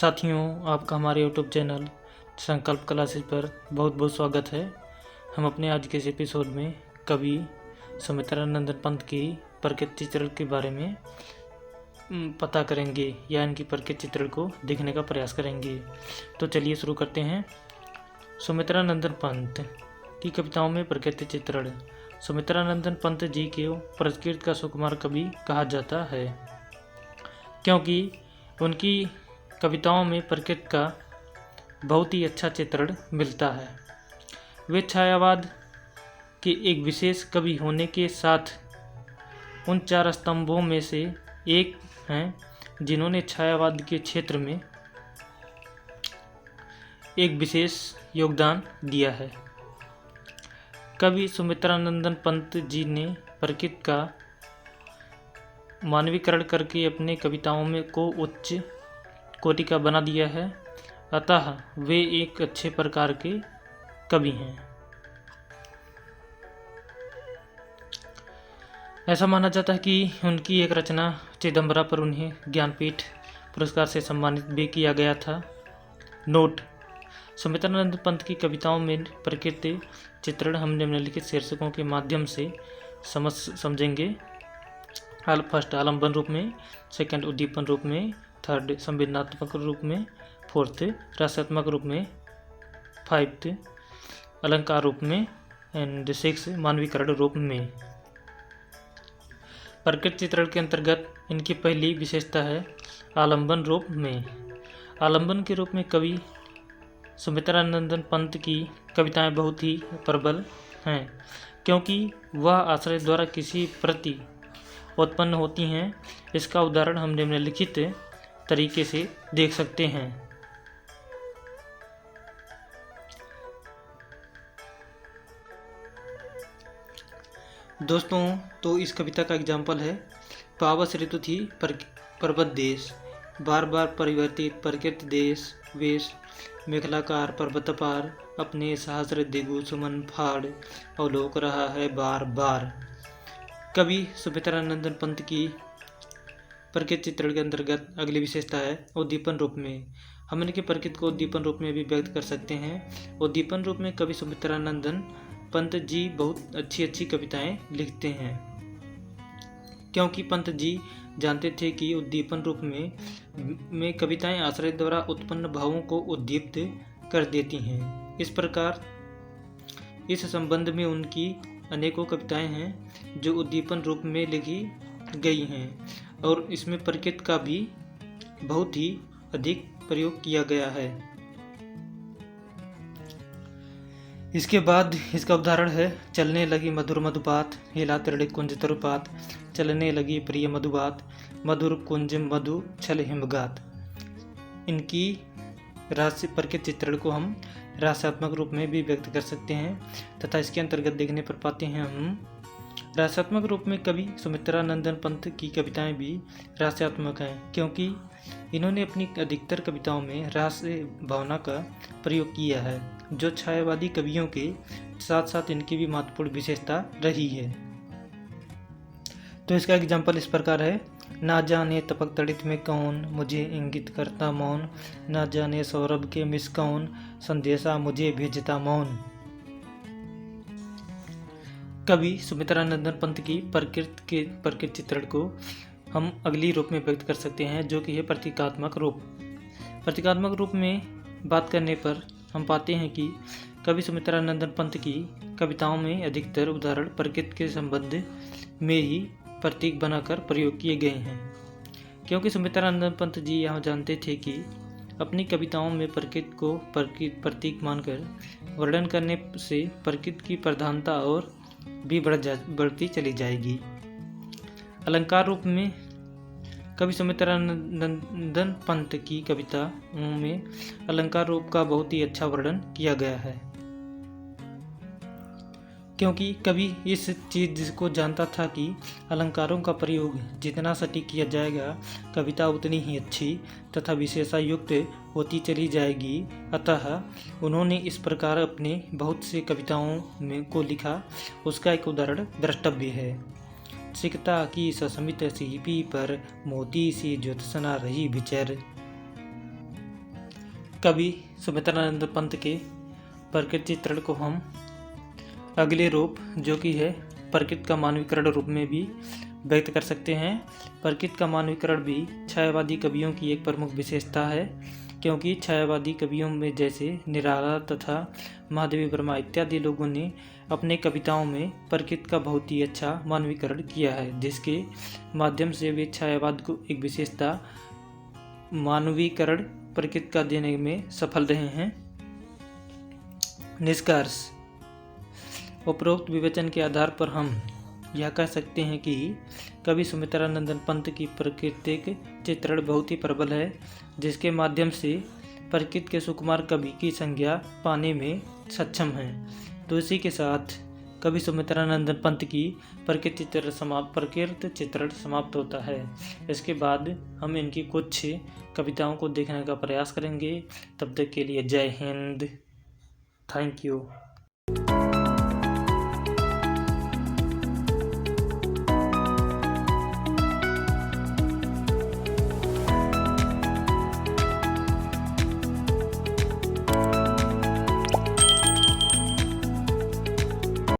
साथियों, आपका हमारे यूट्यूब चैनल संकल्प क्लासेस पर बहुत बहुत स्वागत है। हम अपने आज के इस एपिसोड में कवि सुमित्रानंदन पंत की प्रकृति चित्रण के बारे में पता करेंगे या इनकी प्रकृति चित्रण को देखने का प्रयास करेंगे। तो चलिए शुरू करते हैं। सुमित्रानंदन पंत की कविताओं में प्रकृति चित्रण। सुमित्रानंदन पंत जी को प्रकृति का सुकुमार कवि कहा जाता है, क्योंकि उनकी कविताओं में प्रकृति का बहुत ही अच्छा चित्रण मिलता है। वे छायावाद के एक विशेष कवि होने के साथ उन चार स्तंभों में से एक हैं जिन्होंने छायावाद के क्षेत्र में एक विशेष योगदान दिया है। कवि सुमित्रानंदन पंत जी ने प्रकृति का मानवीकरण करके अपने कविताओं में को उच्च कोटि का बना दिया है, अतः वे एक अच्छे प्रकार के कवि हैं। ऐसा माना जाता है कि उनकी एक रचना चिदंबरा पर उन्हें ज्ञानपीठ पुरस्कार से सम्मानित भी किया गया था। नोट: सुमित्रानंद पंत की कविताओं में प्रकृति चित्रण हम निम्नलिखित शीर्षकों के माध्यम से समझेंगे। फर्स्ट, आलम्बन रूप में। सेकंड, उद्दीपन रूप में। थर्ड, संवेदनात्मक रूप में। फोर्थ, रसात्मक रूप में। फाइव्थ, अलंकार रूप में। एंड सिक्स, मानवीकरण रूप में। प्रकृति चित्रण के अंतर्गत इनकी पहली विशेषता है आलम्बन रूप में। आलम्बन के रूप में कवि सुमित्रानंदन पंत की कविताएं बहुत ही प्रबल हैं, क्योंकि वह आश्रय द्वारा किसी प्रति उत्पन्न होती हैं। इसका उदाहरण हम निम्नलिखित तरीके से देख सकते हैं। दोस्तों, तो इस कविता का एग्जाम्पल है: पावस ऋतु थी पर्वत देश, बार बार परिवर्तित प्रकृति देश वेश, मेखलाकार पर्वत पार, अपने सहस्र दिगु सुमन फाड़, अवलोक रहा है बार बार। कवि सुमित्रानंदन पंत की प्रकृति चित्रण के अंतर्गत अगली विशेषता है उद्दीपन रूप में। हम इनके प्रकृति को उद्दीपन रूप में भी व्यक्त कर सकते हैं। उद्दीपन रूप में कवि सुमित्रानंदन पंत जी बहुत अच्छी कविताएं लिखते हैं, क्योंकि पंत जी जानते थे कि उद्दीपन रूप में कविताएं आश्रय द्वारा उत्पन्न भावों को उद्दीप्त कर देती हैं। इस प्रकार इस संबंध में उनकी अनेकों कविताएं हैं जो उद्दीपन रूप में लिखी गई हैं, और इसमें प्रकृति का भी बहुत ही अधिक प्रयोग किया गया है। इसके बाद इसका उदाहरण है: चलने लगी मधुर मधुपात, हिला तिरड़े कुंज तरुपात, चलने लगी प्रिय मधुबात, मधुर कुंज मधु छल हिमगात। इनकी रास्य प्रकृति चित्रण को हम रसात्मक रूप में भी व्यक्त कर सकते हैं, तथा इसके अंतर्गत देखने पर पाते हैं हम रसात्मक रूप में कवि सुमित्रानंदन पंत की कविताएं भी रसात्मक हैं, क्योंकि इन्होंने अपनी अधिकतर कविताओं में रस भावना का प्रयोग किया है, जो छायावादी कवियों के साथ साथ इनकी भी महत्वपूर्ण विशेषता रही है। तो इसका एग्जाम्पल इस प्रकार है: ना जाने तपक तड़ित में कौन, मुझे इंगित करता मौन, ना जाने सौरभ के मिस कौन, संदेशा मुझे भेजता मौन। कवि सुमित्रानंदन पंत की प्रकृति चित्रण को हम अगली रूप में व्यक्त कर सकते हैं, जो कि है प्रतीकात्मक रूप। प्रतीकात्मक रूप में बात करने पर हम पाते हैं कि कवि सुमित्रानंदन पंत की कविताओं में अधिकतर उदाहरण प्रकृति के संबंध में ही प्रतीक बनाकर प्रयोग किए गए हैं, क्योंकि सुमित्रानंदन पंत जी यह जानते थे कि अपनी कविताओं में प्रकृति को प्रतीक मानकर वर्णन करने से प्रकृति की प्रधानता और भी बढ़ती चली जाएगी। अलंकार रूप में कवि सुमित्रानंदन पंत की कविताओं में अलंकार रूप का बहुत ही अच्छा वर्णन किया गया है, क्योंकि कवि इस चीज को जानता था कि अलंकारों का प्रयोग जितना सटीक किया जाएगा, कविता उतनी ही अच्छी तथा विशेषायुक्त होती चली जाएगी। अतः उन्होंने इस प्रकार अपने बहुत से कविताओं में को लिखा। उसका एक उदाहरण द्रष्टव्य है: सिकता की ससमित सीपी पर मोती सी ज्योत्सना रही बिचर। कवि सुमित्रानंद पंत के प्रकृति चित्रण को हम अगले रूप जो कि है प्रकृति का मानवीकरण रूप में भी व्यक्त कर सकते हैं। प्रकृति का मानवीकरण भी छायावादी कवियों की एक प्रमुख विशेषता है, क्योंकि छायावादी कवियों में जैसे निराला तथा महादेवी वर्मा इत्यादि लोगों ने अपने कविताओं में प्रकृति का बहुत ही अच्छा मानवीकरण किया है, जिसके माध्यम से वे छायावाद को एक विशेषता मानवीकरण प्रकृति का देने में सफल रहे हैं। निष्कर्ष: उपरोक्त विवेचन के आधार पर हम यह कह सकते हैं कि कवि सुमित्रानंद पंत की प्राकृतिक चित्रण बहुत ही प्रबल है, जिसके माध्यम से प्रकृति के सुकुमार कवि की संज्ञा पाने में सक्षम है। तो इसी के साथ कवि सुमित्रानंद पंत की प्रकृति चित्रण समाप्त होता है। इसके बाद हम इनकी कुछ कविताओं को देखने का प्रयास करेंगे। तब तक के लिए जय हिंद। Thank you.